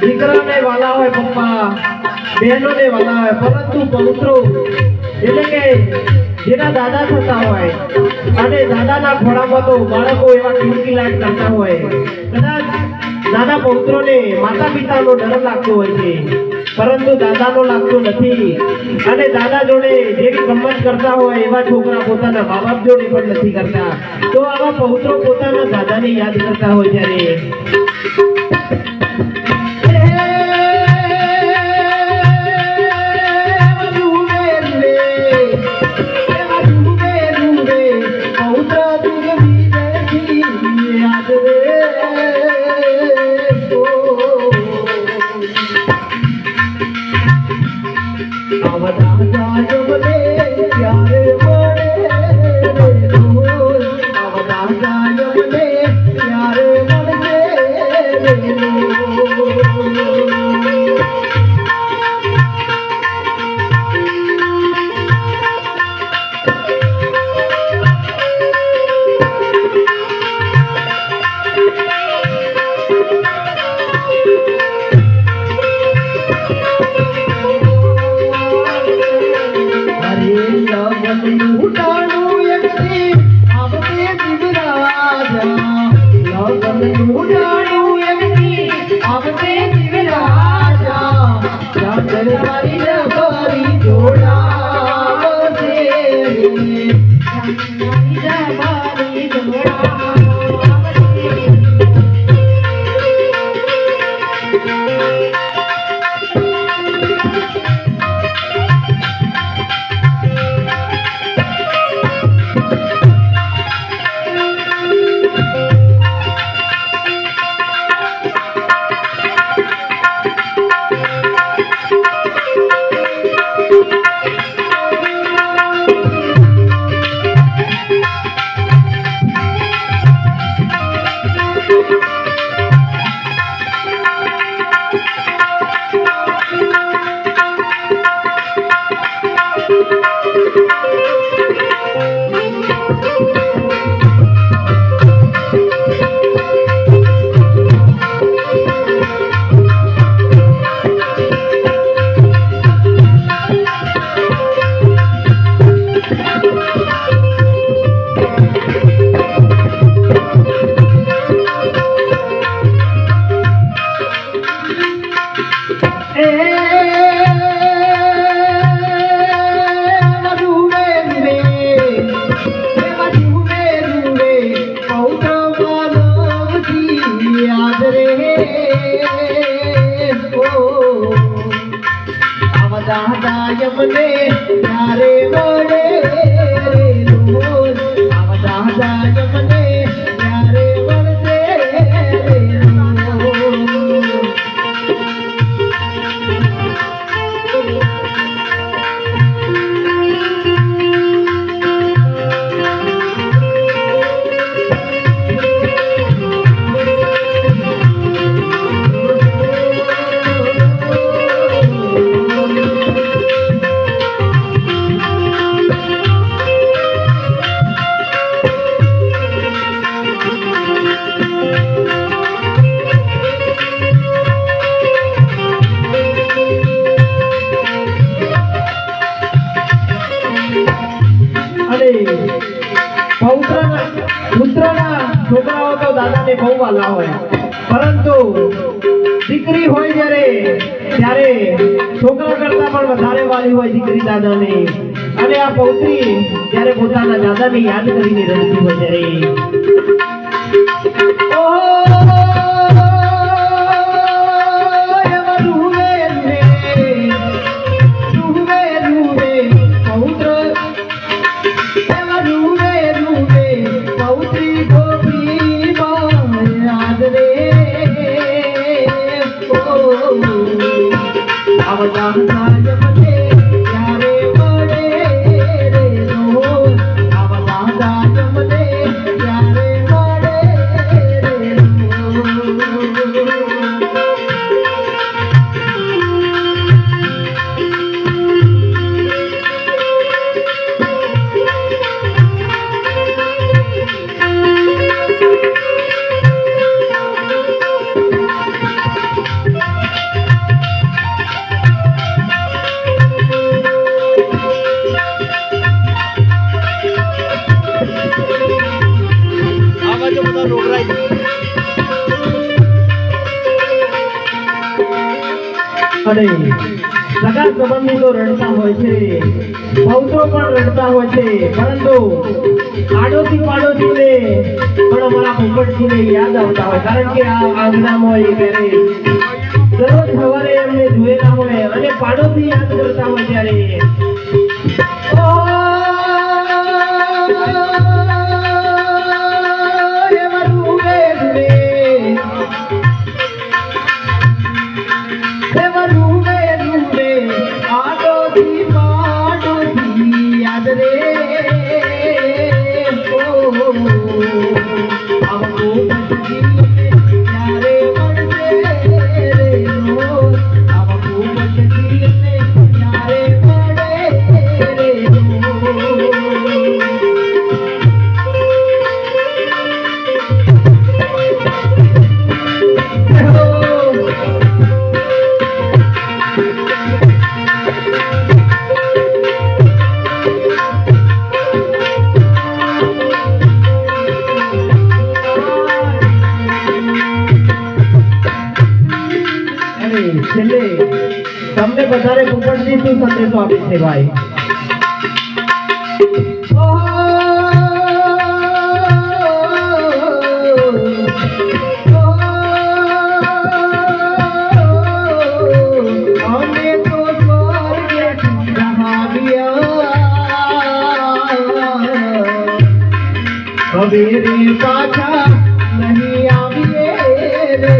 દીકરાને વાલા હોય પપ્પા, બહેનોને વાલા હોય, પરંતુ પૌત્રો એટલે કે જેના દાદા થતા હોય અને દાદાના ખોળામાં તો બાળકો એવા કિલકિલાટ કરતા હોય, કદાચ નાના પૌત્રોને માતા પિતાનો ડર લાગતો હોય છે, પરંતુ દાદાનો લાગતો નથી. અને દાદા જોડે જેવી ગમત કરતા હોય એવા છોકરા પોતાના મા બાપ જોડે પણ નથી કરતા. તો આવા પૌત્રો પોતાના દાદાને યાદ કરતા હોય ત્યારે यमने यारे मोड़े आवदा यमने यारे मोड़े પુત્રના છોકરાઓ તો દાદાને બહુ વાલા હોય, પરંતુ દીકરી હોય ત્યારે છોકરા કરતા પણ વધારે વાલી હોય દીકરી દાદાને. અને આ પૌત્રી જ્યારે પોતાના દાદાને યાદ કરીને રડતી હોય અને સગા સંબંધી તો રડતા હોય છે, પૌત્રો પણ રડતા હોય છે, પરંતુ આડોશી પાડોશીને પણ અમારા પોપટજીને યાદ આવતા હોય, કારણ કે આ આંગણામાં હોય ત્યારે દરરોજ સવારે એમને જોયેલા હોય અને પાડોશી યાદ કરતા હોય ત્યારે તમને બધાને પોપટજી શું સંદેશો આપે છે ભાઈ? હવે રે પાછા નહીં આવીએ રે